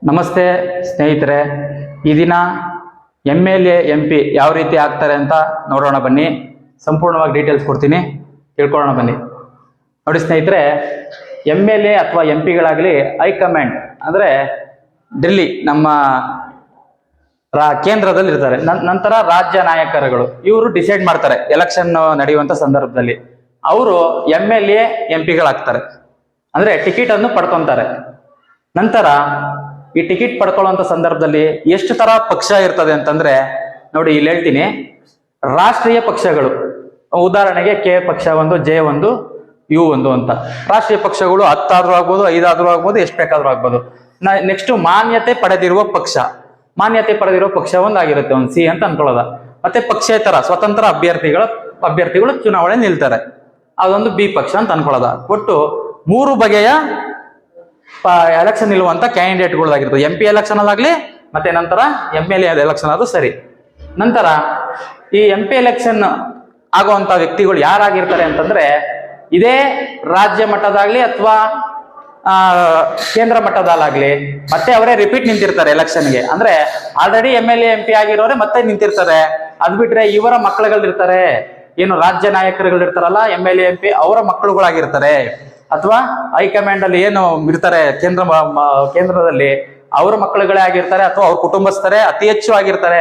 ನಮಸ್ತೆ ಸ್ನೇಹಿತರೆ, ಈ ದಿನ MLA MP ಯಾವ ರೀತಿ ಆಗ್ತಾರೆ ಅಂತ ನೋಡೋಣ ಬನ್ನಿ. ಸಂಪೂರ್ಣವಾಗಿ ಡೀಟೇಲ್ಸ್ ಕೊಡ್ತೀನಿ, ತಿಳ್ಕೊಳ್ಳೋಣ ಬನ್ನಿ. ನೋಡಿ ಸ್ನೇಹಿತರೆ, MLA ಅಥವಾ MP ಗಳಾಗಲಿ ಹೈಕಮಾಂಡ್ ಅಂದರೆ ಡೆಲ್ಲಿ ನಮ್ಮ ಕೇಂದ್ರದಲ್ಲಿ ಇರ್ತಾರೆ. ನಂತರ ರಾಜ್ಯ ನಾಯಕರುಗಳು ಇವರು ಡಿಸೈಡ್ ಮಾಡ್ತಾರೆ ಎಲೆಕ್ಷನ್ ನಡೆಯುವಂತ ಸಂದರ್ಭದಲ್ಲಿ. ಅವರು MLA MP ಗಳಾಗ್ತಾರೆ, ಅಂದ್ರೆ ಟಿಕೆಟ್ ಅನ್ನು ಪಡ್ಕೊಂತಾರೆ. ನಂತರ ಈ ಟಿಕೆಟ್ ಪಡ್ಕೊಳ್ಳುವಂತ ಸಂದರ್ಭದಲ್ಲಿ ಎಷ್ಟು ತರ ಪಕ್ಷ ಇರ್ತದೆ ಅಂತಂದ್ರೆ ನೋಡಿ, ಇಲ್ಲಿ ಹೇಳ್ತೀನಿ. ರಾಷ್ಟ್ರೀಯ ಪಕ್ಷಗಳು, ಉದಾಹರಣೆಗೆ ಕೆ ಪಕ್ಷ 1, J1, U1 ಅಂತ ರಾಷ್ಟ್ರೀಯ ಪಕ್ಷಗಳು 10 ಆದ್ರೂ ಆಗ್ಬೋದು, 5 ಆದ್ರೂ ಆಗ್ಬೋದು, ಎಷ್ಟು ಬೇಕಾದ್ರೂ ಆಗ್ಬೋದು. ನೆಕ್ಸ್ಟ್ ಮಾನ್ಯತೆ ಪಡೆದಿರುವ ಪಕ್ಷ, ಮಾನ್ಯತೆ ಪಡೆದಿರುವ ಪಕ್ಷ ಒಂದಾಗಿರುತ್ತೆ, ಒಂದು C ಅಂತ ಅನ್ಕೊಳ್ಳೋದ. ಮತ್ತೆ ಪಕ್ಷೇತರ ಸ್ವತಂತ್ರ ಅಭ್ಯರ್ಥಿಗಳು ಚುನಾವಣೆ ನಿಲ್ತಾರೆ, ಅದೊಂದು B ಪಕ್ಷ ಅಂತ ಅನ್ಕೊಳ್ಳೋದ. ಒಟ್ಟು 3 ಬಗೆಯ ಎಲೆಕ್ಷನ್ ನಿಲ್ಲುವಂತ ಕ್ಯಾಂಡಿಡೇಟ್ಗಳಾಗಿರ್ತದೆ. MP ಎಲೆಕ್ಷನ್ ಅಲ್ಲಾಗ್ಲಿ, ಮತ್ತೆ ನಂತರ MLA ಎಲೆಕ್ಷನ್ ಅದು ಸರಿ. ನಂತರ ಈ MP ಎಲೆಕ್ಷನ್ ಆಗುವಂತ ವ್ಯಕ್ತಿಗಳು ಯಾರಾಗಿರ್ತಾರೆ ಅಂತಂದ್ರೆ, ಇದೇ ರಾಜ್ಯ ಮಟ್ಟದಾಗ್ಲಿ ಅಥವಾ ಕೇಂದ್ರ ಮಟ್ಟದಲ್ಲಾಗ್ಲಿ ಮತ್ತೆ ಅವರೇ ರಿಪೀಟ್ ನಿಂತಿರ್ತಾರೆ ಎಲೆಕ್ಷನ್ಗೆ. ಅಂದ್ರೆ ಆಲ್ರೆಡಿ MLA MP ಆಗಿರೋರೆ ಮತ್ತೆ ನಿಂತಿರ್ತಾರೆ. ಅದ್ ಬಿಟ್ರೆ ಇವರ ಮಕ್ಕಳುಗಳಿರ್ತಾರೆ, ಏನು ರಾಜ್ಯ ನಾಯಕರುಗಳಿರ್ತಾರಲ್ಲ MLA MP, ಅವರ ಮಕ್ಕಳುಗಳಾಗಿರ್ತಾರೆ. ಅಥವಾ ಹೈಕಮಾಂಡ್ ಅಲ್ಲಿ ಏನು ಇರ್ತಾರೆ ಕೇಂದ್ರದಲ್ಲಿ, ಅವ್ರ ಮಕ್ಕಳುಗಳೇ ಆಗಿರ್ತಾರೆ, ಅಥವಾ ಅವ್ರ ಕುಟುಂಬಸ್ಥರೇ ಅತಿ ಹೆಚ್ಚು ಆಗಿರ್ತಾರೆ,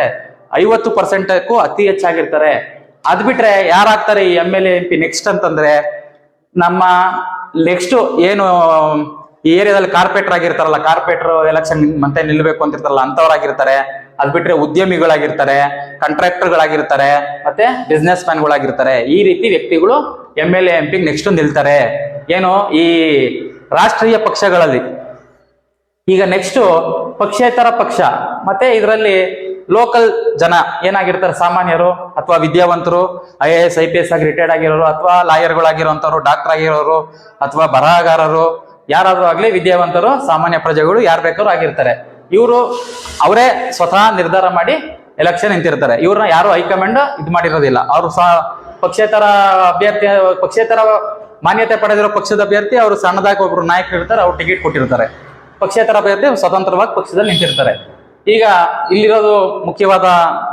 50% ಅತಿ ಹೆಚ್ಚಾಗಿರ್ತಾರೆ. ಅದ್ ಬಿಟ್ರೆ ಯಾರಾಗ್ತಾರೆ ಈ MLA MP ನೆಕ್ಸ್ಟ್ ಅಂತಂದ್ರೆ, ನಮ್ಮ ನೆಕ್ಸ್ಟ್ ಏನು ಈ ಏರಿಯಾದಲ್ಲಿ ಕಾರ್ಪೊರೇಟರ್ ಆಗಿರ್ತಾರಲ್ಲ, ಕಾರ್ಪೊರೇಟರ್ ಎಲೆಕ್ಷನ್ ಮತ್ತೆ ನಿಲ್ಬೇಕು ಅಂತಿರ್ತಾರಲ್ಲ, ಅಂತವ್ರಾಗಿರ್ತಾರೆ. ಅದ್ ಬಿಟ್ರೆ ಉದ್ಯಮಿಗಳಾಗಿರ್ತಾರೆ, ಕಾಂಟ್ರಾಕ್ಟರ್ಗಳಾಗಿರ್ತಾರೆ, ಮತ್ತೆ ಬಿಸ್ನೆಸ್ ಮ್ಯಾನ್ಗಳಾಗಿರ್ತಾರೆ. ಈ ರೀತಿ ವ್ಯಕ್ತಿಗಳು MLA MP ನೆಕ್ಸ್ಟ್ ನಿಲ್ತಾರೆ, ಏನು ಈ ರಾಷ್ಟ್ರೀಯ ಪಕ್ಷಗಳಲ್ಲಿ. ಈಗ ನೆಕ್ಸ್ಟ್ ಪಕ್ಷೇತರ ಪಕ್ಷ, ಮತ್ತೆ ಇದರಲ್ಲಿ ಲೋಕಲ್ ಜನ ಏನಾಗಿರ್ತಾರೆ, ಸಾಮಾನ್ಯರು ಅಥವಾ ವಿದ್ಯಾವಂತರು, IAS IPS ಆಗಿ ರಿಟೈರ್ಡ್ ಆಗಿರೋರು, ಅಥವಾ ಲಾಯರ್ಗಳಾಗಿರೋಂಥವ್ರು, ಡಾಕ್ಟರ್ ಆಗಿರೋರು, ಅಥವಾ ಬರಹಗಾರರು, ಯಾರಾದ್ರೂ ಆಗ್ಲಿ ವಿದ್ಯಾವಂತರು, ಸಾಮಾನ್ಯ ಪ್ರಜೆಗಳು ಯಾರು ಬೇಕಾದ್ರೂ ಆಗಿರ್ತಾರೆ. ಇವರು ಅವರೇ ಸ್ವತಃ ನಿರ್ಧಾರ ಮಾಡಿ ಎಲೆಕ್ಷನ್ ನಿಂತಿರ್ತಾರೆ. ಇವ್ರನ್ನ ಯಾರು ಹೈಕಮಾಂಡ್ ಇದು ಮಾಡಿರೋದಿಲ್ಲ. ಅವರು ಪಕ್ಷೇತರ ಅಭ್ಯರ್ಥಿ, ಪಕ್ಷೇತರ ಮಾನ್ಯತೆ ಪಡೆದಿರೋ ಪಕ್ಷದ ಅಭ್ಯರ್ಥಿ, ಅವರು ಸಣ್ಣದಾಗಿ ಒಬ್ರು ನಾಯಕರು ಇರ್ತಾರೆ, ಅವ್ರು ಟಿಕೆಟ್ ಕೊಟ್ಟಿರ್ತಾರೆ. ಪಕ್ಷೇತರ ಅಭ್ಯರ್ಥಿ ಸ್ವತಂತ್ರವಾಗಿ ಪಕ್ಷದಲ್ಲಿ ನಿಂತಿರ್ತಾರೆ. ಈಗ ಇಲ್ಲಿರೋದು ಮುಖ್ಯವಾದ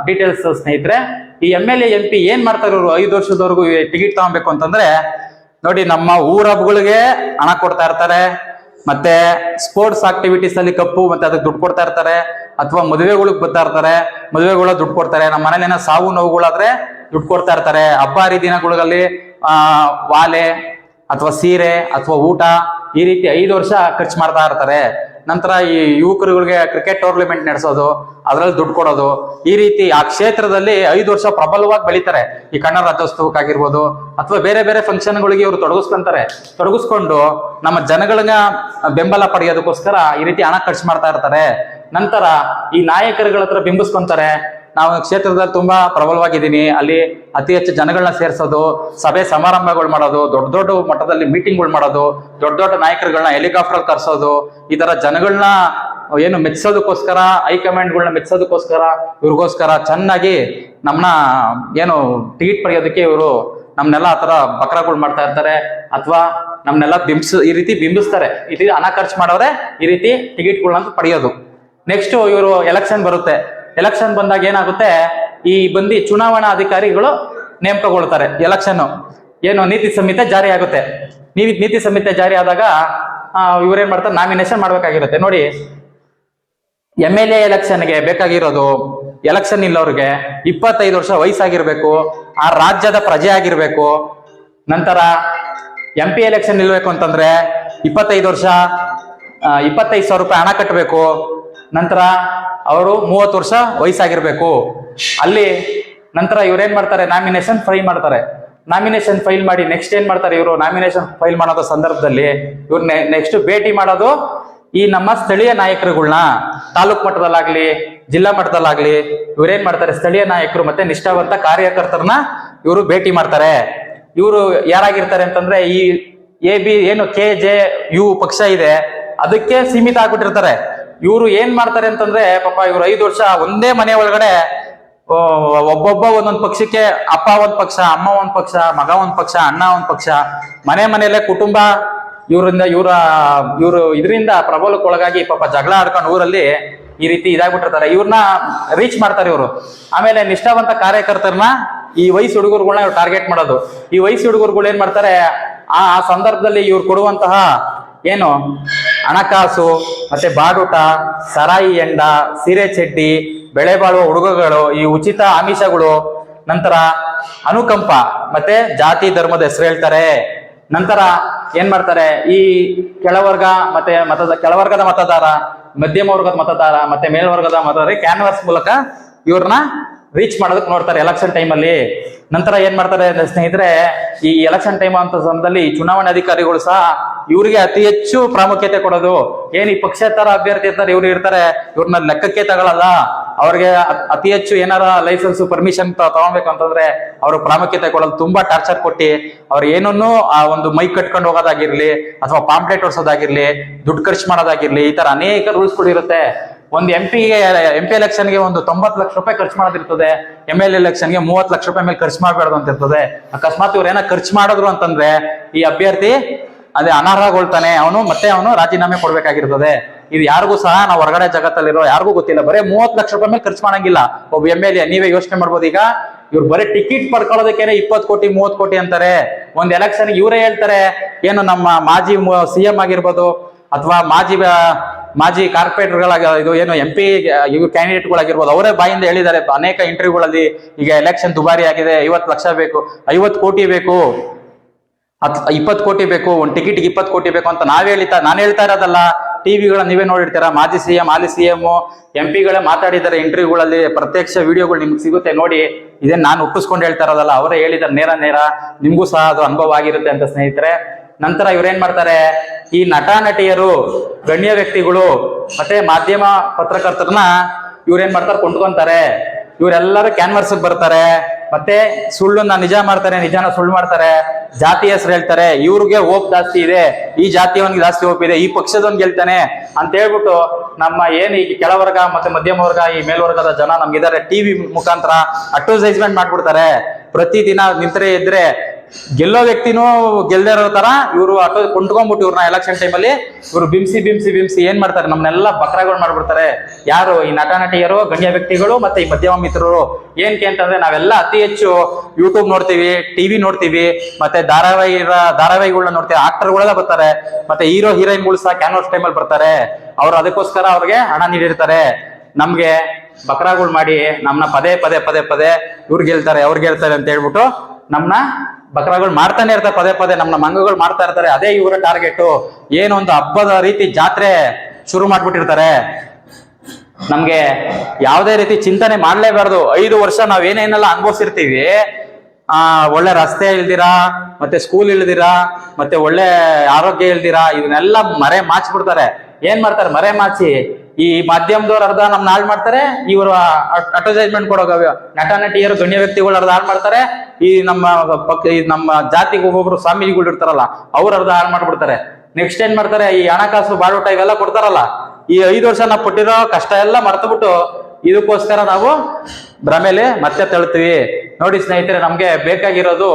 ಡೀಟೇಲ್ಸ್ ಸ್ನೇಹಿತರೆ. ಈ MLA MP ಏನ್ ಮಾಡ್ತಾರೆ ಇವರು 5 ವರ್ಷದವರೆಗೂ ಟಿಕೆಟ್ ತಗೊಬೇಕು ಅಂತಂದ್ರೆ, ನೋಡಿ, ನಮ್ಮ ಊರ ಹಬ್ಬಗಳಿಗೆ ಹಣ ಕೊಡ್ತಾ ಇರ್ತಾರೆ, ಮತ್ತೆ ಸ್ಪೋರ್ಟ್ಸ್ ಆಕ್ಟಿವಿಟೀಸ್ ಅಲ್ಲಿ ಕಪ್ಪು ಮತ್ತೆ ಅದಕ್ಕೆ ದುಡ್ಡು ಕೊಡ್ತಾ ಇರ್ತಾರೆ, ಅಥವಾ ಮದುವೆಗಳಿಗೆ ಬರ್ತಾ ಇರ್ತಾರೆ, ಮದುವೆಗಳ ದುಡ್ಡು ಕೊಡ್ತಾರೆ. ನಮ್ಮ ಮನೇಲಿ ಸಾವು ನೋವುಗಳಾದ್ರೆ ದುಡ್ಡು ಕೊಡ್ತಾ ಇರ್ತಾರೆ. ಹಬ್ಬ ಹರಿದಿನಗಳಲ್ಲಿ ವಾಲೆ ಅಥವಾ ಸೀರೆ ಅಥವಾ ಊಟ, ಈ ರೀತಿ 5 ವರ್ಷ ಖರ್ಚು ಮಾಡ್ತಾ ಇರ್ತಾರೆ. ನಂತರ ಈ ಯುವಕರುಗಳಿಗೆ ಕ್ರಿಕೆಟ್ ಟೂರ್ನಮೆಂಟ್ ನಡೆಸೋದು, ಅದರಲ್ಲಿ ದುಡ್ಡು ಕೊಡೋದು, ಈ ರೀತಿ ಆ ಕ್ಷೇತ್ರದಲ್ಲಿ 5 ವರ್ಷ ಪ್ರಬಲವಾಗಿ ಬೆಳೀತಾರೆ. ಈ ಕನ್ನಡ ರಾಜ್ಯೋತ್ಸವಕ್ಕಾಗಿರ್ಬೋದು ಅಥವಾ ಬೇರೆ ಬೇರೆ ಫಂಕ್ಷನ್ಗಳಿಗೆ ಇವರು ತೊಡಗಿಸ್ಕೊಂಡು ನಮ್ಮ ಜನಗಳನ್ನ ಬೆಂಬಲ ಪಡೆಯೋದಕ್ಕೋಸ್ಕರ ಈ ರೀತಿ ಹಣ ಖರ್ಚು ಮಾಡ್ತಾ ಇರ್ತಾರೆ. ನಂತರ ಈ ನಾಯಕರುಗಳ ಹತ್ರ ಬಿಂಬಿಸ್ಕೊಂತಾರೆ, ನಾವು ಕ್ಷೇತ್ರದಲ್ಲಿ ತುಂಬಾ ಪ್ರಬಲವಾಗಿದ್ದೀನಿ, ಅಲ್ಲಿ ಅತಿ ಹೆಚ್ಚು ಜನಗಳನ್ನ ಸೇರಿಸೋದು, ಸಭೆ ಸಮಾರಂಭಗಳು ಮಾಡೋದು, ದೊಡ್ಡ ದೊಡ್ಡ ಮಟ್ಟದಲ್ಲಿ ಮೀಟಿಂಗ್ಗಳು ಮಾಡೋದು, ದೊಡ್ಡ ದೊಡ್ಡ ನಾಯಕರುಗಳನ್ನ ಹೆಲಿಕಾಪ್ಟರ್ ಕರ್ಸೋದು, ಈ ತರ ಜನಗಳನ್ನ ಏನು ಮೆಚ್ಚೋದಕ್ಕೋಸ್ಕರ, ಹೈಕಮಾಂಡ್ಗಳನ್ನ ಮೆಚ್ಚೋದಕ್ಕೋಸ್ಕರ, ಇವ್ರಿಗೋಸ್ಕರ ಚೆನ್ನಾಗಿ ನಮ್ಮನ್ನ ಏನು ಟಿಕೆಟ್ ಪಡೆಯೋದಕ್ಕೆ ಇವರು ನಮ್ನೆಲ್ಲ ಆ ತರ ಬಕ್ರಗಳು ಮಾಡ್ತಾ ಇರ್ತಾರೆ, ಅಥವಾ ನಮ್ನೆಲ್ಲ ಈ ರೀತಿ ಬಿಂಬಿಸ್ತಾರೆ. ಈ ರೀತಿ ಹಣ ಖರ್ಚು ಮಾಡೋರೆ ಈ ರೀತಿ ಟಿಕೆಟ್ಗಳನ್ನ ಪಡೆಯೋದು. ನೆಕ್ಸ್ಟ್ ಇವರು ಎಲೆಕ್ಷನ್ ಬರುತ್ತೆ. ಎಲೆಕ್ಷನ್ ಬಂದಾಗ ಏನಾಗುತ್ತೆ, ಈ ಚುನಾವಣಾ ಅಧಿಕಾರಿಗಳು ನೇಮಕಗೊಳ್ತಾರೆ. ಎಲೆಕ್ಷನ್ ಏನು ನೀತಿ ಸಂಹಿತೆ ಜಾರಿ ಆಗುತ್ತೆ. ನೀತಿ ಸಂಹಿತೆ ಜಾರಿ ಆದಾಗ ಇವ್ರೇನ್ ಮಾಡ್ತಾರೆ, ನಾಮಿನೇಷನ್ ಮಾಡ್ಬೇಕಾಗಿರುತ್ತೆ. ನೋಡಿ, MLA ಎಲೆಕ್ಷನ್ಗೆ ಬೇಕಾಗಿರೋದು, ಎಲೆಕ್ಷನ್ ಇಲ್ಲವ್ರಿಗೆ 25 ವರ್ಷ ವಯಸ್ಸಾಗಿರ್ಬೇಕು, ಆ ರಾಜ್ಯದ ಪ್ರಜೆ ಆಗಿರ್ಬೇಕು. ನಂತರ MP ಎಲೆಕ್ಷನ್ ನಿಲ್ಬೇಕು ಅಂತಂದ್ರೆ 25 ವರ್ಷ 25,000 ರೂಪಾಯಿ ಹಣ ಕಟ್ಟಬೇಕು. ನಂತರ ಅವರು 30 ವರ್ಷ ವಯಸ್ಸಾಗಿರ್ಬೇಕು. ಅಲ್ಲಿ ನಂತರ ಇವ್ರೇನ್ ಮಾಡ್ತಾರೆ, ನಾಮಿನೇಷನ್ ಫೈಲ್ ಮಾಡ್ತಾರೆ. ನಾಮಿನೇಷನ್ ಫೈಲ್ ಮಾಡಿ ನೆಕ್ಸ್ಟ್ ಏನ್ ಮಾಡ್ತಾರೆ, ಇವರು ನಾಮಿನೇಷನ್ ಫೈಲ್ ಮಾಡೋ ಸಂದರ್ಭದಲ್ಲಿ ಇವ್ರ ನೆಕ್ಸ್ಟ್ ಭೇಟಿ ಮಾಡೋದು ಈ ನಮ್ಮ ಸ್ಥಳೀಯ ನಾಯಕರುಗಳನ್ನ, ತಾಲೂಕ್ ಮಟ್ಟದಲ್ಲಾಗ್ಲಿ ಜಿಲ್ಲಾ ಮಟ್ಟದಲ್ಲಾಗ್ಲಿ ಇವ್ರೇನ್ ಮಾಡ್ತಾರೆ, ಸ್ಥಳೀಯ ನಾಯಕರು ಮತ್ತೆ ನಿಷ್ಠಾವಂತ ಕಾರ್ಯಕರ್ತರನ್ನ ಇವರು ಭೇಟಿ ಮಾಡ್ತಾರೆ. ಇವರು ಯಾರಾಗಿರ್ತಾರೆ ಅಂತಂದ್ರೆ, ಈ AB ಏನು KJU ಪಕ್ಷ ಇದೆ ಅದಕ್ಕೆ ಸೀಮಿತ ಆಗ್ಬಿಟ್ಟಿರ್ತಾರೆ. ಇವರು ಏನ್ ಮಾಡ್ತಾರೆ ಅಂತಂದ್ರೆ, ಪಾಪ ಇವ್ರು 5 ವರ್ಷ ಒಂದೇ ಮನೆ ಒಳಗಡೆ ಒಬ್ಬೊಬ್ಬ ಒಂದೊಂದು ಪಕ್ಷಕ್ಕೆ, ಅಪ್ಪ ಒಂದ್ ಪಕ್ಷ, ಅಮ್ಮ ಒಂದ್ ಪಕ್ಷ, ಮಗ ಒಂದ್ ಪಕ್ಷ, ಅಣ್ಣ ಒಂದ್ ಪಕ್ಷ, ಮನೆಯಲ್ಲೇ ಕುಟುಂಬ ಇವರು ಇದರಿಂದ ಪ್ರಬಲಕ್ಕೊಳಗಾಗಿ ಪಾಪ ಜಗಳ ಆಡ್ಕೊಂಡು ಊರಲ್ಲಿ ಈ ರೀತಿ ಇದಾಗ್ಬಿಟ್ಟಿರ್ತಾರೆ. ಇವ್ರನ್ನ ರೀಚ್ ಮಾಡ್ತಾರೆ ಇವರು. ಆಮೇಲೆ ನಿಷ್ಠಾವಂತ ಕಾರ್ಯಕರ್ತರನ್ನ ಈ ವಯಸ್ಸು ಹುಡುಗರುಗಳನ್ನ ಇವ್ರು ಟಾರ್ಗೆಟ್ ಮಾಡೋದು. ಈ ವಯಸ್ಸು ಹುಡುಗರುಗಳು ಏನ್ ಮಾಡ್ತಾರೆ, ಆ ಸಂದರ್ಭದಲ್ಲಿ ಇವ್ರು ಕೊಡುವಂತಹ ಏನು ಹಣಕಾಸು, ಮತ್ತೆ ಬಾಡೂಟ, ಸರಾಯಿ ಎಂಡ, ಸೀರೆ ಚಡ್ಡಿ, ಬೆಳೆ ಬಾಳುವ ಹುಡುಗಗಳು, ಈ ಉಚಿತ ಆಮಿಷಗಳು, ನಂತರ ಅನುಕಂಪ, ಮತ್ತೆ ಜಾತಿ ಧರ್ಮದ ಹೆಸರು ಹೇಳ್ತಾರೆ. ನಂತರ ಏನ್ ಮಾಡ್ತಾರೆ, ಈ ಕೆಳವರ್ಗ ಮತ್ತೆ ಕೆಳವರ್ಗದ ಮತದಾರ, ಮಧ್ಯಮ ವರ್ಗದ ಮತದಾರ, ಮತ್ತೆ ಮೇಲ್ವರ್ಗದ ಮತದಾರ ಕ್ಯಾನ್ವಾಸ್ ಮೂಲಕ ಇವ್ರನ್ನ ರೀಚ್ ಮಾಡೋದಕ್ಕೆ ನೋಡ್ತಾರೆ ಎಲೆಕ್ಷನ್ ಟೈಮಲ್ಲಿ. ನಂತರ ಏನ್ ಮಾಡ್ತಾರೆ ಸ್ನೇಹಿತರೆ, ಈ ಎಲೆಕ್ಷನ್ ಟೈಮ್ ಅಂತ ಸಮಯದಲ್ಲಿ ಚುನಾವಣಾ ಅಧಿಕಾರಿಗಳು ಸಹ ಇವ್ರಿಗೆ ಅತಿ ಹೆಚ್ಚು ಪ್ರಾಮುಖ್ಯತೆ ಕೊಡೋದು. ಏನ್ ಈ ಪಕ್ಷೇತರ ಅಭ್ಯರ್ಥಿ ಇರ್ತಾರೆ, ಇವ್ರು ಇರ್ತಾರೆ, ಇವ್ರನ್ನ ಲೆಕ್ಕಕ್ಕೆ ತಗೊಳಲ್ಲ. ಅವ್ರಿಗೆ ಅತಿ ಹೆಚ್ಚು ಏನಾರ ಲೈಸೆನ್ಸ್ ಪರ್ಮಿಷನ್ ತಗೊಳ್ಬೇಕು ಅಂತಂದ್ರೆ ಅವ್ರ ಪ್ರಾಮುಖ್ಯತೆ ಕೊಡೋದು. ತುಂಬಾ ಟಾರ್ಚರ್ ಕೊಟ್ಟಿ ಅವ್ರು ಏನನ್ನು ಆ ಒಂದು ಮೈಕ್ ಕಟ್ಕೊಂಡು ಹೋಗೋದಾಗಿರ್ಲಿ, ಅಥವಾ ಪಾಂಪ್ಲೆಟ್ ಹೊಡ್ಸೋದಾಗಿರ್ಲಿ, ದುಡ್ಡು ಖರ್ಚು ಮಾಡೋದಾಗಿರ್ಲಿ, ಈ ತರ ಅನೇಕ ರೂಲ್ಸ್ಗಳು ಇರುತ್ತೆ. ಒಂದು ಎಂ ಪಿ ಎಲೆಕ್ಷನ್ಗೆ ಒಂದು 90 ಲಕ್ಷ ರೂಪಾಯಿ ಖರ್ಚು ಮಾಡೋದಿರ್ತದೆ. MLA ಎಲೆಕ್ಷನ್ಗೆ 30 ಲಕ್ಷ ರೂಪಾಯಿ ಮೇಲೆ ಖರ್ಚು ಮಾಡಬಾರ್ದು ಅಂತ ಇರ್ತದೆ. ಅಕಸ್ಮಾತ್ ಇವ್ರು ಏನೋ ಖರ್ಚು ಮಾಡಿದ್ರು ಅಂತಂದ್ರೆ ಈ ಅಭ್ಯರ್ಥಿ ಅದೇ ಅನರ್ಹಗೊಳ್ತಾನೆ, ಅವನು ರಾಜೀನಾಮೆ ಕೊಡ್ಬೇಕಾಗಿರ್ತದೆ. ಇದು ಯಾರಿಗೂ ಸಹ ನಾವು ಹೊರಗಡೆ ಜಗತ್ತಲ್ಲಿರೋ ಯಾರಿಗೂ ಗೊತ್ತಿಲ್ಲ. ಬರೀ 30 ಲಕ್ಷ ರೂಪಾಯಿ ಮೇಲೆ ಖರ್ಚು ಮಾಡಂಗಿಲ್ಲ ಒಬ್ಬ MLA. ನೀವೇ ಯೋಚನೆ ಮಾಡ್ಬೋದು. ಈಗ ಇವ್ರು ಬರೀ ಟಿಕೆಟ್ ಪಡ್ಕೊಳ್ಳೋದಕ್ಕೇನೆ 20 ಕೋಟಿ 30 ಕೋಟಿ ಅಂತಾರೆ. ಒಂದು ಎಲೆಕ್ಷನ್ ಇವರೇ ಹೇಳ್ತಾರೆ, ಏನು ನಮ್ಮ ಮಾಜಿ CM ಆಗಿರ್ಬೋದು, ಅಥವಾ ಮಾಜಿ ಕಾರ್ಪೊರೇಟರ್ಗಳಾಗ ಇದು ಏನು MP ಇವು ಕ್ಯಾಂಡಿಡೇಟ್ಗಳಾಗಿರ್ಬೋದು, ಅವರೇ ಬಾಯಿಂದ ಹೇಳಿದ್ದಾರೆ ಅನೇಕ ಇಂಟರ್ವ್ಯೂಗಳಲ್ಲಿ. ಈಗ ಎಲೆಕ್ಷನ್ ದುಬಾರಿ ಆಗಿದೆ, 50 ಲಕ್ಷ ಬೇಕು, 50 ಕೋಟಿ ಬೇಕು, 20 ಕೋಟಿ ಬೇಕು, ಒಂದು ಟಿಕೆಟ್ಗೆ 20 ಕೋಟಿ ಬೇಕು ಅಂತ ನಾನು ಹೇಳ್ತಾ ಇರೋದಲ್ಲ. ಟಿವಿಗಳ ನೀವೇ ನೋಡಿರ್ತೀರಾ, ಮಾಜಿ CM, ಹಾಲಿ CM, MP ಗಳೇ ಮಾತಾಡಿದ್ದಾರೆ ಇಂಟರ್ವ್ಯೂಗಳಲ್ಲಿ. ಪ್ರತ್ಯಕ್ಷ ವಿಡಿಯೋಗಳು ನಿಮ್ಗೆ ಸಿಗುತ್ತೆ ನೋಡಿ. ಇದೇನು ನಾನು ಒಪ್ಪಿಸ್ಕೊಂಡು ಹೇಳ್ತಾ ಇರೋದಲ್ಲ, ಅವರೇ ಹೇಳಿದ್ದಾರೆ ನೇರ. ನಿಮ್ಗೂ ಸಹ ಅದು ಅನುಭವ ಆಗಿರುತ್ತೆ ಅಂತ ಸ್ನೇಹಿತರೆ. ನಂತರ ಇವ್ರೇನ್ ಮಾಡ್ತಾರೆ, ಈ ನಟ ನಟಿಯರು, ಗಣ್ಯ ವ್ಯಕ್ತಿಗಳು, ಮತ್ತೆ ಮಾಧ್ಯಮ ಪತ್ರಕರ್ತರನ್ನ ಇವ್ರೇನ್ ಮಾಡ್ತಾರೆ, ಕೊಂಡ್ಕೊಂತಾರೆ. ಇವರೆಲ್ಲರೂ ಕ್ಯಾನ್ವರ್ಸ್ ಬರ್ತಾರೆ, ಮತ್ತೆ ಸುಳ್ಳನ್ನ ನಿಜ ಮಾಡ್ತಾರೆ, ನಿಜಾನ ಸುಳ್ಳು ಮಾಡ್ತಾರೆ, ಜಾತಿ ಹೆಸರು ಹೇಳ್ತಾರೆ. ಇವ್ರಿಗೆ ಹೋಪ್ ಜಾಸ್ತಿ ಇದೆ, ಈ ಜಾತಿಯವನ್ಗೆ ಜಾಸ್ತಿ ಹೋಪ್ ಇದೆ, ಈ ಪಕ್ಷದವನ್ ಗೆಲ್ತಾನೆ ಅಂತ ಹೇಳ್ಬಿಟ್ಟು ನಮ್ಮ ಏನು ಈ ಕೆಳವರ್ಗ ಮತ್ತೆ ಮಧ್ಯಮ ವರ್ಗ, ಈ ಮೇಲ್ವರ್ಗದ ಜನ ನಮ್ಗಿದ್ದಾರೆ, ಟಿವಿ ಮುಖಾಂತರ ಅಡ್ವರ್ಟೈಸ್ಮೆಂಟ್ ಮಾಡ್ಬಿಡ್ತಾರೆ. ಪ್ರತಿದಿನ ನಿಂತರೆ ಇದ್ರೆ ಗೆಲ್ಲೋ ವ್ಯಕ್ತಿನೂ ಗೆಲ್ದೇ ಇರೋ ತರ ಇವರು ಕೊಂಡ್ಕೊಂಡ್ಬಿಟ್ಟು ಇವ್ರನ್ನ ಎಲೆಕ್ಷನ್ ಟೈಮಲ್ಲಿ ಇವರು ಬಿಂಸಿ ಏನ್ ಮಾಡ್ತಾರೆ, ನಮ್ಮನ್ನೆಲ್ಲ ಬಕ್ರಾಗಳು ಮಾಡ್ಬಿಡ್ತಾರೆ. ಯಾರು ಈ ನಟ ನಟಿಯರು, ಗಣ್ಯ ವ್ಯಕ್ತಿಗಳು, ಮತ್ತೆ ಈ ಮಧ್ಯಮ ಮಿತ್ರರು. ಏನಕ್ಕೆ ಅಂತಂದ್ರೆ ನಾವೆಲ್ಲ ಅತಿ ಹೆಚ್ಚು ಯೂಟ್ಯೂಬ್ ನೋಡ್ತೀವಿ, ಟಿವಿ ನೋಡ್ತೀವಿ, ಮತ್ತೆ ಧಾರಾವಾಹಿಗಳನ್ನ ನೋಡ್ತೀವಿ. ಆಕ್ಟರ್ಗಳೆಲ್ಲ ಬರ್ತಾರೆ, ಮತ್ತೆ ಹೀರೋಯಿನ್ಗಳು ಸಹ ಕ್ಯಾನ್ವಾಸ್ ಟೈಮಲ್ಲಿ ಬರ್ತಾರೆ. ಅವ್ರು ಅದಕ್ಕೋಸ್ಕರ ಅವ್ರಿಗೆ ಹಣ ನೀಡಿರ್ತಾರೆ. ನಮ್ಗೆ ಬಕ್ರಾಗಳು ಮಾಡಿ ನಮ್ನ ಪದೇ ಇವ್ರು ಗೆಲ್ತಾರೆ, ಅವ್ರು ಗೆಲ್ತಾರೆ ಅಂತ ಹೇಳ್ಬಿಟ್ಟು ನಮ್ನ ಬಕ್ರಾಗಳು ಮಾಡ್ತಾನೆ ಇರ್ತಾರೆ. ಪದೇ ನಮ್ನ ಮಂಗಗಳು ಮಾಡ್ತಾ ಇರ್ತಾರೆ. ಅದೇ ಇವರ ಟಾರ್ಗೆಟ್. ಏನೊಂದು ಹಬ್ಬದ ರೀತಿ ಜಾತ್ರೆ ಶುರು ಮಾಡ್ಬಿಟ್ಟಿರ್ತಾರೆ. ನಮ್ಗೆ ಯಾವುದೇ ರೀತಿ ಚಿಂತನೆ ಮಾಡ್ಲೇಬಾರ್ದು. 5 ವರ್ಷ ನಾವೇನೇನೆಲ್ಲ ಅನುಭವಿಸಿರ್ತೀವಿ, ಒಳ್ಳೆ ರಸ್ತೆ ಇಲ್ದಿರಾ, ಮತ್ತೆ ಸ್ಕೂಲ್ ಇಲ್ದಿರಾ, ಮತ್ತೆ ಒಳ್ಳೆ ಆರೋಗ್ಯ ಇಲ್ದಿರಾ, ಇವನ್ನೆಲ್ಲ ಮರೆ ಮಾಚ್ಬಿಡ್ತಾರೆ. ಏನ್ ಮಾಡ್ತಾರೆ, ಮರೆ ಮಾಚಿ ಈ ಮಾಧ್ಯಮದವ್ರು ಅರ್ಧ ನಮ್ನ ಹಾಳು ಮಾಡ್ತಾರೆ, ಇವರು ಅಡ್ವರ್ಟೈಸ್ಮೆಂಟ್ ಕೊಡೋ ನಟ ನಟಿಯರು, ಗಣ್ಯ ವ್ಯಕ್ತಿಗಳು ಅರ್ಧ ಹಾಳು ಮಾಡ್ತಾರೆ. ಈ ನಮ್ಮ ಜಾತಿಗೆ ಒಬ್ಬೊಬ್ರು ಸ್ವಾಮೀಜಿಗಳು ಇರ್ತಾರಲ್ಲ, ಅವ್ರು ಅರ್ಧ ಹಾಳು ಮಾಡ್ಬಿಡ್ತಾರೆ. ನೆಕ್ಸ್ಟ್ ಏನ್ ಮಾಡ್ತಾರೆ, ಈ ಹಣಕಾಸು ಬಾಡೂಟ ಇವೆಲ್ಲ ಕೊಡ್ತಾರಲ್ಲ, ಈ 5 ವರ್ಷ ನಾವು ಕೊಟ್ಟಿರೋ ಕಷ್ಟ ಎಲ್ಲ ಮರ್ತಬಿಟ್ಟು ಇದಕ್ಕೋಸ್ಕರ ನಾವು ಭ್ರಮೇಲೆ ಮತ್ತೆ ತಳ್ತೀವಿ. ನೋಡಿ ಸ್ನೇಹಿತರೆ, ನಮ್ಗೆ ಬೇಕಾಗಿರೋದು,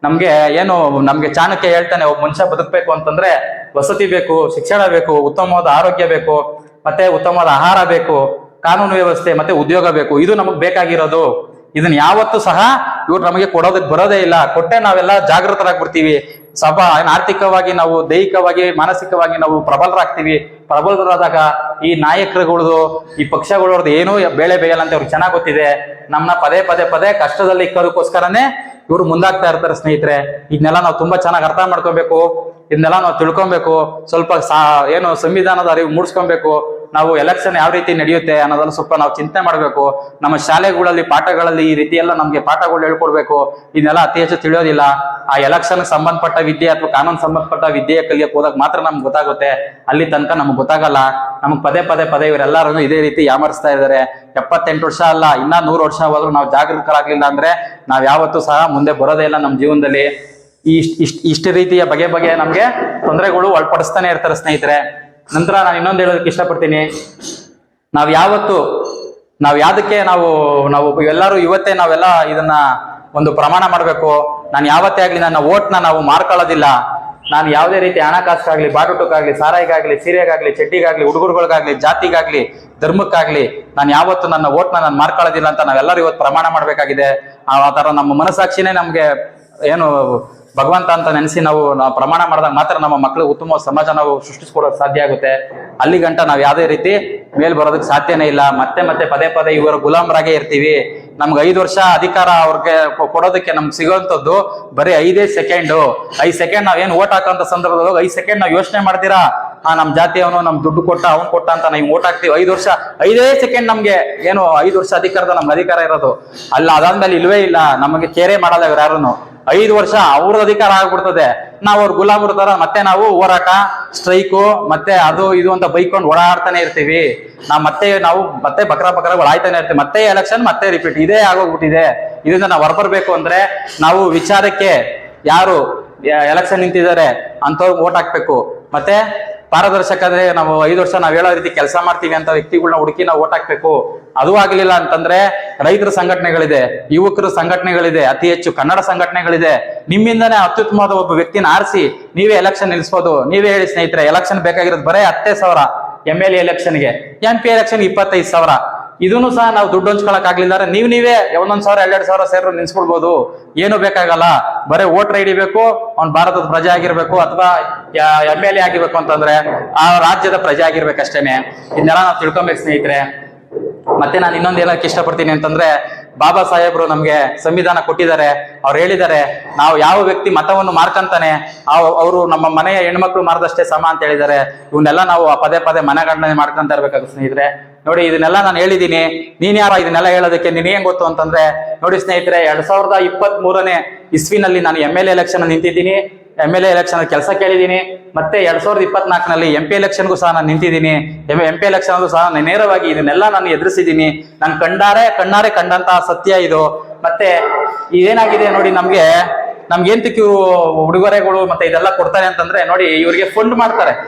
ನಮ್ಗೆ ಚಾಣಕ್ಯ ಹೇಳ್ತಾನೆ, ಒಬ್ಬ ಮನುಷ್ಯ ಬದುಕಬೇಕು ಅಂತಂದ್ರೆ ವಸತಿ ಬೇಕು, ಶಿಕ್ಷಣ ಬೇಕು, ಉತ್ತಮವಾದ ಆರೋಗ್ಯ ಬೇಕು, ಮತ್ತೆ ಉತ್ತಮವಾದ ಆಹಾರ ಬೇಕು, ಕಾನೂನು ವ್ಯವಸ್ಥೆ ಮತ್ತೆ ಉದ್ಯೋಗ ಬೇಕು. ಇದು ನಮಗ್ ಬೇಕಾಗಿರೋದು. ಇದನ್ನ ಯಾವತ್ತೂ ಸಹ ಇವ್ರು ನಮಗೆ ಕೊಡೋದಕ್ಕೆ ಬರೋದೇ ಇಲ್ಲ. ಕೊಟ್ಟೆ ನಾವೆಲ್ಲ ಜಾಗೃತರಾಗ್ಬಿಡ್ತೀವಿ. ಆರ್ಥಿಕವಾಗಿ ನಾವು, ದೈಹಿಕವಾಗಿ, ಮಾನಸಿಕವಾಗಿ ನಾವು ಪ್ರಬಲರಾಗ್ತೀವಿ. ಪ್ರಬಲರಾದಾಗ ಈ ನಾಯಕರುಗಳದು, ಈ ಪಕ್ಷಗಳವ್ರದ್ದು ಏನೂ ಬೇಳೆ ಬೇಯಲ್ಲ ಅಂತ ಅವ್ರಿಗೆ ಚೆನ್ನಾಗ್ ಗೊತ್ತಿದೆ. ನಮ್ಮನ್ನ ಪದೇ ಕಷ್ಟದಲ್ಲಿ ಇಕ್ಕೋದಕ್ಕೋಸ್ಕರನೇ ಇವ್ರು ಮುಂದಾಗ್ತಾ ಇರ್ತಾರೆ ಸ್ನೇಹಿತರೆ. ಇದನ್ನೆಲ್ಲ ನಾವು ತುಂಬಾ ಚೆನ್ನಾಗಿ ಅರ್ಥ ಮಾಡ್ಕೋಬೇಕು. ಇದನ್ನೆಲ್ಲ ನಾವು ತಿಳ್ಕೊಬೇಕು. ಸ್ವಲ್ಪ ಸಂವಿಧಾನದ ಅರಿವು ಮೂಡಿಸ್ಕೊಬೇಕು. ನಾವು ಎಲೆಕ್ಷನ್ ಯಾವ ರೀತಿ ನಡೆಯುತ್ತೆ ಅನ್ನೋದನ್ನ ಸ್ವಲ್ಪ ನಾವು ಚಿಂತೆ ಮಾಡಬೇಕು. ನಮ್ಮ ಶಾಲೆಗಳಲ್ಲಿ, ಪಾಠಗಳಲ್ಲಿ ಈ ರೀತಿ ಎಲ್ಲ ನಮ್ಗೆ ಪಾಠಗಳು ಹೇಳ್ಕೊಡ್ಬೇಕು. ಇದನ್ನೆಲ್ಲ ಅತಿ ಹೆಚ್ಚು ತಿಳಿಯೋದಿಲ್ಲ. ಆ ಎಲೆಕ್ಷನ್ ಸಂಬಂಧಪಟ್ಟ ವಿದ್ಯೆ ಅಥವಾ ಕಾನೂನು ಸಂಬಂಧಪಟ್ಟ ವಿದ್ಯೆ ಕಲಿಯಕ್ಕೆ ಹೋದಾಗ ಮಾತ್ರ ನಮ್ಗೆ ಗೊತ್ತಾಗುತ್ತೆ. ಅಲ್ಲಿ ತನಕ ನಮ್ಗೆ ಗೊತ್ತಾಗಲ್ಲ. ನಮ್ಗೆ ಪದೇ ಇವರೆಲ್ಲರೂ ಇದೇ ರೀತಿ ಯಾಮರಿಸ್ತಾ ಇದ್ದಾರೆ. 78 ವರ್ಷ ಅಲ್ಲ, ಇನ್ನ 100 ವರ್ಷ ಹೋದ್ರು ನಾವು ಜಾಗೃತರಾಗ್ಲಿಲ್ಲ ಅಂದ್ರೆ ನಾವ್ ಯಾವತ್ತೂ ಸಹ ಮುಂದೆ ಬರೋದೇ ಇಲ್ಲ ನಮ್ಮ ಜೀವನದಲ್ಲಿ. ಇಷ್ಟು ರೀತಿಯ ಬಗೆ ನಮ್ಗೆ ತೊಂದರೆಗಳು ಒಳಪಡಿಸ್ತಾನೆ ಇರ್ತಾರೆ ಸ್ನೇಹಿತರೆ. ನಂತರ ನಾನು ಇನ್ನೊಂದು ಹೇಳೋದಕ್ಕೆ ಇಷ್ಟಪಡ್ತೀನಿ. ನಾವು ಯಾವ್ದಕ್ಕೆ ನಾವು ಎಲ್ಲರೂ ಇವತ್ತೇ ನಾವೆಲ್ಲ ಇದನ್ನ ಒಂದು ಪ್ರಮಾಣ ಮಾಡಬೇಕು. ನಾನು ಯಾವತ್ತೇ ಆಗ್ಲಿ ನನ್ನ ಓಟ್ನ ನಾವು ಮಾರ್ಕೊಳ್ಳೋದಿಲ್ಲ. ನಾನು ಯಾವುದೇ ರೀತಿ ಹಣಕಾಸಿಗಾಗ್ಲಿ, ಬಾಡೂಟಕ್ಕಾಗ್ಲಿ, ಸಾರಾಯಿಗಾಗ್ಲಿ, ಸೀರೆಗಾಗ್ಲಿ, ಚಡ್ಡಿಗಾಗ್ಲಿ, ಹುಡುಗರುಗಳಿಗಾಗ್ಲಿ, ಜಾತಿಗಾಗ್ಲಿ, ಧರ್ಮಕ್ಕಾಗ್ಲಿ ನಾನು ಯಾವತ್ತು ನನ್ನ ಓಟ್ನ ನಾನು ಮಾರ್ಕೊಳ್ಳೋದಿಲ್ಲ ಅಂತ ನಾವೆಲ್ಲರೂ ಇವತ್ತು ಪ್ರಮಾಣ ಮಾಡ್ಬೇಕಾಗಿದೆ. ಆ ತರ ನಮ್ಮ ಮನಸ್ಸಾಕ್ಷಿನೇ ನಮ್ಗೆ ಏನು ಭಗವಂತ ಅಂತ ನೆನೆಸಿ ನಾವು ಪ್ರಮಾಣ ಮಾಡಿದಾಗ ಮಾತ್ರ ನಮ್ಮ ಮಕ್ಕಳಿಗೆ ಉತ್ತಮ ಸಮಾಜ ನಾವು ಸೃಷ್ಟಿಸ್ಕೊಡೋಕೆ ಸಾಧ್ಯ ಆಗುತ್ತೆ. ಅಲ್ಲಿ ಗಂಟ ನಾವು ಯಾವುದೇ ರೀತಿ ಮೇಲ್ ಬರೋದಕ್ಕೆ ಸಾಧ್ಯನೇ ಇಲ್ಲ. ಮತ್ತೆ ಮತ್ತೆ ಪದೇ ಪದೇ ಇವರ ಗುಲಾಮರಾಗೇ ಇರ್ತೀವಿ. ನಮ್ಗೆ 5 ವರ್ಷ ಅಧಿಕಾರ ಅವ್ರಿಗೆ ಕೊಡೋದಕ್ಕೆ ನಮ್ಗೆ ಸಿಗೋಂಥದ್ದು ಬರೀ 5 ಸೆಕೆಂಡ್ ನಾವೇನು ಓಟ್ ಹಾಕೋಂಥ ಸಂದರ್ಭದಾಗ 5 ಸೆಕೆಂಡ್ ನಾವು ಯೋಚನೆ ಮಾಡ್ತೀರಾ, ನಮ್ ಜಾತಿ ಅವನು ನಮ್ ದುಡ್ಡು ಕೊಟ್ಟ ಅವ್ನು ಕೊಟ್ಟ ಅಂತ ನಾವು ಓಟ್ ಹಾಕ್ತಿವಿ. 5 ವರ್ಷ 5 ಸೆಕೆಂಡ್ ನಮ್ಗೆ ಏನು 5 ವರ್ಷ ಅಧಿಕಾರದ ನಮ್ಗೆ ಅಧಿಕಾರ ಇರೋದು ಅಲ್ಲ. ಅದಾದ್ಮೇಲೆ ಇಲ್ವೇ ಇಲ್ಲ, ನಮಗೆ ಕೇರೆ ಮಾಡಲ್ಲ ಇವ್ರು ಯಾರನ್ನು. 5 ವರ್ಷ ಅವ್ರದ್ದು ಅಧಿಕಾರ ಆಗ್ಬಿಡ್ತದೆ. ನಾವು ಅವ್ರ ಗುಲಾಮರ ತರ ಮತ್ತೆ ನಾವು ಹೋರಾಟ, ಸ್ಟ್ರೈಕು, ಮತ್ತೆ ಅದು ಇದು ಅಂತ ಬೈಕೊಂಡು ಓಡಾಡ್ತಾನೆ ಇರ್ತೀವಿ. ನಾವು ಮತ್ತೆ ಬಕ್ರ ಆಯ್ತಾನೆ ಇರ್ತೀವಿ. ಮತ್ತೆ ಎಲೆಕ್ಷನ್ ಮತ್ತೆ ರಿಪೀಟ್, ಇದೇ ಆಗೋಗ್ಬಿಟ್ಟಿದೆ. ಇದರಿಂದ ನಾವು ಹೊರಬರ್ಬೇಕು ಅಂದ್ರೆ ನಾವು ವಿಚಾರಕ್ಕೆ ಯಾರು ಎಲೆಕ್ಷನ್ ನಿಂತಿದ್ದಾರೆ ಅಂತವ್ರಿಗೆ ಓಟ್ ಹಾಕ್ಬೇಕು. ಮತ್ತೆ ಪಾರದರ್ಶಕತೆ ನಾವು 5 ವರ್ಷ ನಾವ್ ಹೇಳೋ ರೀತಿ ಕೆಲಸ ಮಾಡ್ತೀವಿ ಅಂತ ವ್ಯಕ್ತಿಗಳನ್ನ ಹುಡುಕಿ ನಾವು ಓಟ್ ಹಾಕ್ಬೇಕು. ಅದು ಆಗ್ಲಿಲ್ಲ ಅಂತಂದ್ರೆ ರೈತರ ಸಂಘಟನೆಗಳಿದೆ, ಯುವಕರ ಸಂಘಟನೆಗಳಿದೆ, ಅತಿ ಹೆಚ್ಚು ಕನ್ನಡ ಸಂಘಟನೆಗಳಿದೆ. ನಿಮ್ಮಿಂದನೇ ಅತ್ಯುತ್ತಮವಾದ ಒಬ್ಬ ವ್ಯಕ್ತಿನ ಆರಿಸಿ ನೀವೇ ಎಲೆಕ್ಷನ್ ನಿಲ್ಲಿಸಬಹುದು. ನೀವೇ ಹೇಳಿ ಸ್ನೇಹಿತರೆ, ಎಲೆಕ್ಷನ್ ಬೇಕಾಗಿರೋದು ಬರೇ 10,000 MLA ಎಲೆಕ್ಷನ್ಗೆ, MP ಎಲೆಕ್ಷನ್ 25,000. ಇದನ್ನು ಸಹ ನಾವು ದುಡ್ಡು ಹಂಚ್ಕೊಳಕ್ ಆಗ್ಲಿಲ್ಲ ನೀವೇ 1,000 2,000 ಸೇರು ನಿಲ್ಸ್ಕೊಳ್ಬಹುದು. ಏನು ಬೇಕಾಗಲ್ಲ, ಬರೀ ವೋಟರ್ ಐಡಿ ಬೇಕು, ಅವ್ನ್ ಭಾರತದ ಪ್ರಜೆ ಆಗಿರ್ಬೇಕು ಅಥವಾ MLA ಆಗಿರ್ಬೇಕು ಅಂತಂದ್ರೆ ಆ ರಾಜ್ಯದ ಪ್ರಜೆ ಆಗಿರ್ಬೇಕಷ್ಟೇನೆ. ಇದನ್ನೆಲ್ಲ ನಾವು ತಿಳ್ಕೊಬೇಕು ಸ್ನೇಹಿತರೆ. ಮತ್ತೆ ನಾನು ಇನ್ನೊಂದು ಹೇಳಕ್ ಇಷ್ಟಪಡ್ತೀನಿ ಅಂತಂದ್ರೆ, ಬಾಬಾ ಸಾಹೇಬ್ರು ನಮ್ಗೆ ಸಂವಿಧಾನ ಕೊಟ್ಟಿದ್ದಾರೆ. ಅವ್ರು ಹೇಳಿದ್ದಾರೆ ನಾವು ಯಾವ ವ್ಯಕ್ತಿ ಮತವನ್ನು ಮಾರ್ಕಂತಾನೆ ಅವರು ನಮ್ಮ ಮನೆಯ ಹೆಣ್ಮಕ್ಳು ಮಾರ್ದಷ್ಟೇ ಸಮ ಅಂತ ಹೇಳಿದ್ದಾರೆ. ಇವನ್ನೆಲ್ಲ ನಾವು ಪದೇ ಪದೇ ಮನೆಗಣನೆ ಮಾಡ್ಕೊಂತ ಇರ್ಬೇಕಾಗುತ್ತೆ ಸ್ನೇಹಿತರೆ. ನೋಡಿ, ಇದನ್ನೆಲ್ಲ ನಾನು ಹೇಳಿದ್ದೀನಿ. ನೀನ್ ಯಾರ ಇದನ್ನೆಲ್ಲ ಹೇಳೋದಕ್ಕೆ? ನೀನ್ ಏನ್ ಗೊತ್ತು ಅಂತಂದ್ರೆ, ನೋಡಿ ಸ್ನೇಹಿತರೆ, 2023ನೇ ಇಸ್ವಿನಲ್ಲಿ ನಾನು MLA ಎಲೆಕ್ಷನ್ ನಿಂತಿದ್ದೀನಿ. MLA ಎಲೆಕ್ಷನ್ ಕೆಲಸ ಕೇಳಿದ್ದೀನಿ. ಮತ್ತೆ 2024ನಲ್ಲಿ MP ಎಲೆಕ್ಷನ್ಗೂ ಸಹ ನಾನು ನಿಂತಿದ್ದೀನಿ. MP ಎಲೆಕ್ಷನ್ ಸಹ ನೇರವಾಗಿ ಇದನ್ನೆಲ್ಲ ನಾನು ಎದುರಿಸಿದ್ದೀನಿ. ನಾನು ಕಣ್ಣಾರೆ ಕಂಡಂತಹ ಸತ್ಯ ಇದು. ಮತ್ತೆ ಇದೇನಾಗಿದೆ ನೋಡಿ, ನಮ್ಗೇಂತಕ್ಕೆ ಇವರು ಉಡುಗೊರೆಗಳು ಮತ್ತೆ ಇದೆಲ್ಲ ಕೊಡ್ತಾರೆ ಅಂತಂದ್ರೆ, ನೋಡಿ ಇವರಿಗೆ ಫಂಡ್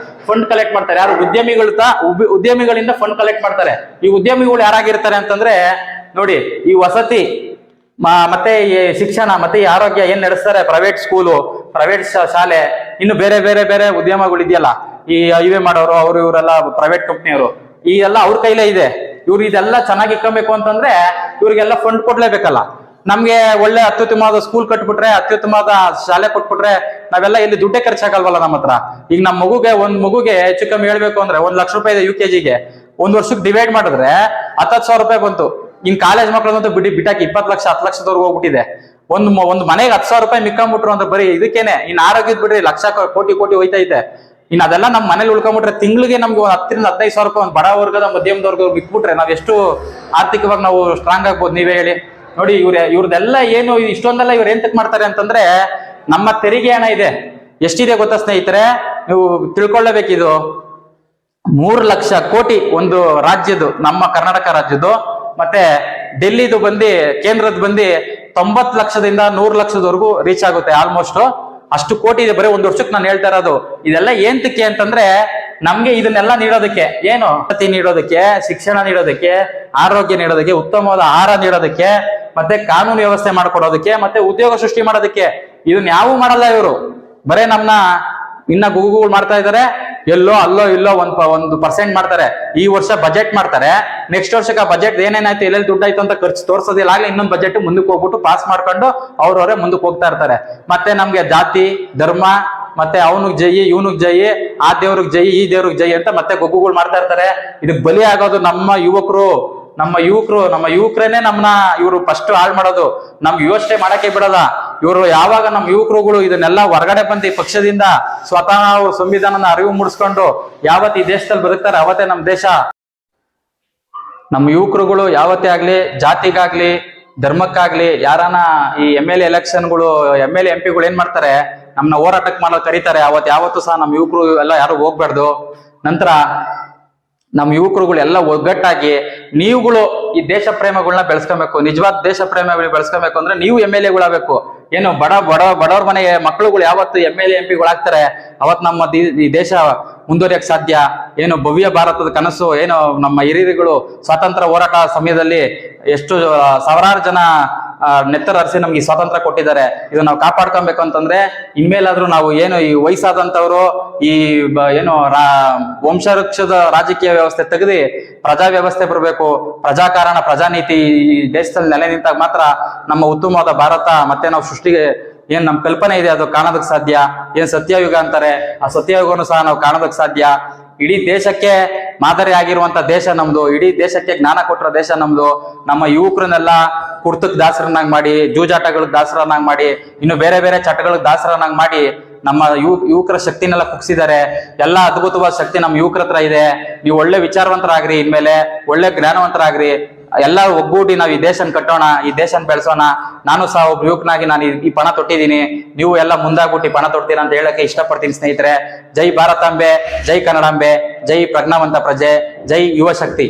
ಕಲೆಕ್ಟ್ ಮಾಡ್ತಾರೆ. ಯಾರು? ಉದ್ಯಮಿಗಳಿಂದ ಫಂಡ್ ಕಲೆಕ್ಟ್ ಮಾಡ್ತಾರೆ. ಈ ಉದ್ಯಮಿಗಳು ಯಾರಾಗಿರ್ತಾರೆ ಅಂತಂದ್ರೆ, ನೋಡಿ ಈ ವಸತಿ ಮತ್ತೆ ಈ ಶಿಕ್ಷಣ ಮತ್ತೆ ಈ ಆರೋಗ್ಯ ಏನ್ ನಡೆಸ್ತಾರೆ, ಪ್ರೈವೇಟ್ ಸ್ಕೂಲು, ಪ್ರೈವೇಟ್ ಶಾಲೆ, ಇನ್ನು ಬೇರೆ ಬೇರೆ ಬೇರೆ ಉದ್ಯಮಗಳು ಇದೆಯಲ್ಲ, ಈ ಹೈವೇ ಮಾಡೋರು, ಇವರೆಲ್ಲ ಪ್ರೈವೇಟ್ ಕಂಪ್ನಿಯವರು, ಈ ಎಲ್ಲ ಅವ್ರ ಕೈಲೇ ಇದೆ. ಇವ್ರು ಇದೆಲ್ಲ ಚೆನ್ನಾಗಿ ಇಕ್ಕೊಬೇಕು ಅಂತಂದ್ರೆ ಇವ್ರಿಗೆಲ್ಲ ಫಂಡ್ ಕೊಡ್ಲೇಬೇಕಲ್ಲ. ನಮ್ಗೆ ಒಳ್ಳೆ ಅತ್ಯುತ್ತಮವಾದ ಸ್ಕೂಲ್ ಕಟ್ಬಿಟ್ರೆ, ಅತ್ಯುತ್ತಮವಾದ ಶಾಲೆ ಕೊಟ್ಬಿಟ್ರೆ ನಾವೆಲ್ಲ ಇಲ್ಲಿ ದುಡ್ಡೇ ಖರ್ಚಾಗಲ್ವಲ್ಲ ನಮ್ಮ ಹತ್ರ. ಈಗ ನಮ್ಮ ಒಂದ್ ಮಗುಗೆ ಹೆಚ್ಚು ಕಮ್ಮಿ ಹೇಳ್ಬೇಕು ಅಂದ್ರೆ 1 ಲಕ್ಷ ರೂಪಾಯಿ ಇದೆ UKGಗೆ. 1 ವರ್ಷಕ್ಕೆ ಡಿವೈಡ್ ಮಾಡಿದ್ರೆ 10,000 ರೂಪಾಯಿ ಬಂತು. ಇನ್ ಕಾಲೇಜ್ ಮಕ್ಕಳಂತೂ ಬಿಟ್ಟಾಕಿ 20 ಲಕ್ಷ 10 ಲಕ್ಷದವರೆಗೂ ಹೋಗ್ಬಿಟ್ಟಿದೆ. ಒಂದು ಮನೆಗೆ 10,000 ರೂಪಾಯಿ ಮಿಕ್ಕೊಂಬಿಟ್ರು ಅಂದ್ರೆ ಬರೀ ಇದಕ್ಕೇನೆ. ಇನ್ ಆರೋಗ್ಯದ ಬಿಡ್ರಿ ಲಕ್ಷ ಕೋಟಿ ಹೋಯ್ತೈತೆ. ಇನ್ ಅದೆಲ್ಲ ನಮ್ಮ ಮನೇಲಿ ಉಳ್ಕೊಂಡ್ಬಿಟ್ರೆ ತಿಂಗಳಿಗೆ ನಮ್ಗೆ 10,000 ರಿಂದ 15,000 ರೂಪಾಯಿ ಒಂದು ಬಡ ವರ್ಗದ ಮಧ್ಯಮದವರ್ಗ ಬಿಟ್ಬಿಟ್ರೆ ನಾವ್ ಎಷ್ಟು ಆರ್ಥಿಕವಾಗಿ ನಾವು ಸ್ಟ್ರಾಂಗ್ ಆಗ್ಬೋದು, ನೀವೇ ಹೇಳಿ. ನೋಡಿ ಇವ್ರದೆಲ್ಲ ಏನು ಇಷ್ಟೊಂದೆಲ್ಲ ಇವ್ರು ಏನ್ ಮಾಡ್ತಾರೆ ಅಂತಂದ್ರೆ, ನಮ್ಮ ತೆರಿಗೆ ಹಣ ಇದೆ, ಎಷ್ಟಿದೆ ಗೊತ್ತಾ ಸ್ನೇಹಿತರೆ? ನೀವು ತಿಳ್ಕೊಳ್ಳಬೇಕಿದು 3 ಲಕ್ಷ ಕೋಟಿ ಒಂದು ರಾಜ್ಯದ್ದು, ನಮ್ಮ ಕರ್ನಾಟಕ ರಾಜ್ಯದ್ದು. ಮತ್ತೆ ಡೆಲ್ಲಿದು ಕೇಂದ್ರದ 90 ಲಕ್ಷದಿಂದ 100 ಲಕ್ಷದವರೆಗೂ ರೀಚ್ ಆಗುತ್ತೆ. ಆಲ್ಮೋಸ್ಟ್ ಅಷ್ಟು ಕೋಟಿ ಇದೆ ಬರೀ 1 ವರ್ಷಕ್ಕೆ. ನಾನು ಹೇಳ್ತಾ ಇರೋದು ಇದೆಲ್ಲ ಏಂತಕ್ಕೆ ಅಂತಂದ್ರೆ, ನಮ್ಗೆ ಇದನ್ನೆಲ್ಲ ನೀಡೋದಕ್ಕೆ, ಏನು ವಸತಿ ನೀಡೋದಕ್ಕೆ, ಶಿಕ್ಷಣ ನೀಡೋದಕ್ಕೆ, ಆರೋಗ್ಯ ನೀಡೋದಕ್ಕೆ, ಉತ್ತಮವಾದ ಆಹಾರ ನೀಡೋದಕ್ಕೆ, ಮತ್ತೆ ಕಾನೂನು ವ್ಯವಸ್ಥೆ ಮಾಡ್ಕೊಡೋದಕ್ಕೆ, ಮತ್ತೆ ಉದ್ಯೋಗ ಸೃಷ್ಟಿ ಮಾಡೋದಕ್ಕೆ. ಇದನ್ನ ಯಾವೂ ಮಾಡಲ್ಲ ಇವರು. ಬರೇ ನಮ್ನ ಇನ್ನ ಗೂಗಲ್ ಮಾಡ್ತಾ ಇದಾರೆ. ಎಲ್ಲೋ ಅಲ್ಲೋ ಇಲ್ಲೋ 1% ಮಾಡ್ತಾರೆ. ಈ ವರ್ಷ ಬಜೆಟ್ ಮಾಡ್ತಾರೆ, ನೆಕ್ಸ್ಟ್ ವರ್ಷಕ್ಕೆ ಆ ಬಜೆಟ್ ಏನೇನಾಯ್ತು, ಎಲ್ಲೆಲ್ಲಿ ದುಡ್ಡಾಯ್ತು ಅಂತ ಖರ್ಚು ತೋರ್ಸೋದಿಲ್ಲ. ಆಗ್ಲೇ ಇನ್ನೊಂದು ಬಜೆಟ್ ಮುಂದಕ್ಕೆ ಹೋಗ್ಬಿಟ್ಟು ಪಾಸ್ ಮಾಡ್ಕೊಂಡು ಅವ್ರವರೇ ಮುಂದಕ್ಕೆ ಹೋಗ್ತಾ ಇರ್ತಾರೆ. ಮತ್ತೆ ನಮ್ಗೆ ಜಾತಿ ಧರ್ಮ, ಮತ್ತೆ ಅವನಿಗೆ ಜೈ, ಇವನಿಗೆ ಜೈ, ಆ ದೇವ್ರಿಗೆ ಜೈ, ಈ ದೇವ್ರಿಗೆ ಜೈ ಅಂತ ಮತ್ತೆ ಗೊಗ್ಗುಗಳು ಮಾಡ್ತಾ ಇರ್ತಾರೆ. ಇದಕ್ಕೆ ಬಲಿ ಆಗೋದು ನಮ್ಮ ಯುವಕರೇನೆ. ಇವರು ಫಸ್ಟ್ ಹಾಳು ಮಾಡೋದು, ನಮ್ಗೆ ಯೋಚನೆ ಮಾಡಕ್ಕೆ ಬಿಡಲ್ಲ ಇವರು. ಯಾವಾಗ ನಮ್ಮ ಯುವಕರುಗಳು ಇದನ್ನೆಲ್ಲ ಹೊರಗಡೆ ಬಂದು ಪಕ್ಷದಿಂದ ಸ್ವತಃ ಅವರು ಸಂವಿಧಾನನ ಅರಿವು ಮೂಡಿಸ್ಕೊಂಡು ಯಾವತ್ತು ಈ ದೇಶದಲ್ಲಿ ಬದುಕ್ತಾರೆ, ಅವತ್ತೇ ನಮ್ಮ ದೇಶ. ನಮ್ಮ ಯುವಕರುಗಳು ಯಾವತ್ತೇ ಆಗ್ಲಿ, ಜಾತಿಗಾಗ್ಲಿ ಧರ್ಮಕ್ಕಾಗ್ಲಿ ಯಾರಾನ ಈ MLA ಎಲೆಕ್ಷನ್ಗಳು, MLA MP ಏನ್ ಮಾಡ್ತಾರೆ, ನಮ್ನ ಹೋರಾಟಕ್ಕೆ ಮಾಡಲು ಕರೀತಾರೆ. ಯಾವತ್ತೂ ಸಹ ನಮ್ಮ ಯುವಕರು ಎಲ್ಲ ಯಾರು ಹೋಗ್ಬಾರ್ದು. ನಂತರ ನಮ್ಮ ಯುವಕರುಗಳು ಎಲ್ಲ ಒಗ್ಗಟ್ಟಾಗಿ, ನೀವುಗಳು ಈ ದೇಶ ಪ್ರೇಮಗಳನ್ನ ಬೆಳೆಸ್ಕೊಬೇಕು. ನಿಜವಾದ ದೇಶ ಪ್ರೇಮ ಬೆಳೆಸ್ಕೊಬೇಕು ಅಂದ್ರೆ ನೀವು MLA ಏನು ಬಡವ್ರ ಮನೆಯ ಮಕ್ಕಳುಗಳು ಯಾವತ್ತು MLA MP ಆಗ್ತಾರೆ, ಅವತ್ತು ನಮ್ಮ ಈ ದೇಶ ಮುಂದುವರಿಯಕ್ ಸಾಧ್ಯ. ಏನು ಭವ್ಯ ಭಾರತದ ಕನಸು, ಏನು ನಮ್ಮ ಹಿರಿಯರುಗಳು ಸ್ವಾತಂತ್ರ್ಯ ಹೋರಾಟ ಸಮಯದಲ್ಲಿ ಎಷ್ಟು ಸಾವಿರಾರು ಜನ ನೆತ್ತರ ಹರಿಸಿ ನಮ್ಗೆ ಈ ಸ್ವಾತಂತ್ರ್ಯ ಕೊಟ್ಟಿದ್ದಾರೆ. ಇದು ನಾವು ಕಾಪಾಡ್ಕೊಬೇಕು ಅಂತಂದ್ರೆ ಇನ್ಮೇಲಾದ್ರೂ ನಾವು ಏನು ಈ ವಯಸ್ಸಾದಂತವ್ರು ಈ ಏನು ವಂಶವೃಕ್ಷದ ರಾಜಕೀಯ ವ್ಯವಸ್ಥೆ ತೆಗೆದು ಪ್ರಜಾ ವ್ಯವಸ್ಥೆ ಬರಬೇಕು. ಪ್ರಜಾಕಾರಣ ಪ್ರಜಾನೀತಿ ಈ ದೇಶದಲ್ಲಿ ನೆಲೆ ನಿಂತಾಗ ಮಾತ್ರ ನಮ್ಮ ಉತ್ತಮವಾದ ಭಾರತ ಮತ್ತೆ ನಾವು ಸೃಷ್ಟಿಗೆ ಏನ್ ನಮ್ ಕಲ್ಪನೆ ಇದೆ ಅದು ಕಾಣೋದಕ್ ಸಾಧ್ಯ. ಏನ್ ಸತ್ಯಯುಗ ಅಂತಾರೆ, ಆ ಸತ್ಯಯುಗನು ಸಹ ನಾವು ಕಾಣೋದಕ್ ಸಾಧ್ಯ. ಇಡೀ ದೇಶಕ್ಕೆ ಮಾದರಿ ಆಗಿರುವಂತ ದೇಶ ನಮ್ದು, ಇಡೀ ದೇಶಕ್ಕೆ ಜ್ಞಾನ ಕೊಟ್ಟಿರೋ ದೇಶ ನಮ್ದು. ನಮ್ಮ ಯುವಕರನ್ನೆಲ್ಲ ಕುರ್ತಕ್ ದಾಸರನ್ನಾಗಿ ಮಾಡಿ, ಜೂಜಾಟಗಳಿಗೆ ದಾಸರನ್ನಾಗಿ ಮಾಡಿ, ಇನ್ನು ಬೇರೆ ಬೇರೆ ಚಟಗಳಿಗೆ ದಾಸರನ್ನಾಗಿ ಮಾಡಿ ನಮ್ಮ ಯುವಕರ ಶಕ್ತಿನೆಲ್ಲ ಕುಗ್ಸಿದ್ದಾರೆ. ಎಲ್ಲ ಅದ್ಭುತವಾದ ಶಕ್ತಿ ನಮ್ಮ ಯುವಕರ ಹತ್ರ ಇದೆ. ನೀವು ಒಳ್ಳೆ ವಿಚಾರವಂತರಾಗ್ರಿ, ಇನ್ಮೇಲೆ ಒಳ್ಳೆ ಜ್ಞಾನವಂತರಾಗ್ರಿ, ಎಲ್ಲ ಒಗ್ಗೂಡಿ ನಾವು ಈ ದೇಶನ ಕಟ್ಟೋಣ, ಈ ದೇಶನ ಬೆಳೆಸೋಣ. ನಾನು ಸಹ ಒಬ್ಬ ಯುವಕನಾಗಿ ನಾನು ಈ ಪಣ ತೊಟ್ಟಿದ್ದೀನಿ, ನೀವು ಎಲ್ಲ ಮುಂದಾಗ್ಬಿಟ್ಟು ಪಣ ತೊಡ್ತೀರಾ ಅಂತ ಹೇಳಕ್ಕೆ ಇಷ್ಟಪಡ್ತೀನಿ ಸ್ನೇಹಿತರೆ. ಜೈ ಭಾರತಾಂಬೆ, ಜೈ ಕನ್ನಡಾಂಬೆ, ಜೈ ಪ್ರಜ್ಞಾವಂತ ಪ್ರಜೆ, ಜೈ ಯುವ ಶಕ್ತಿ.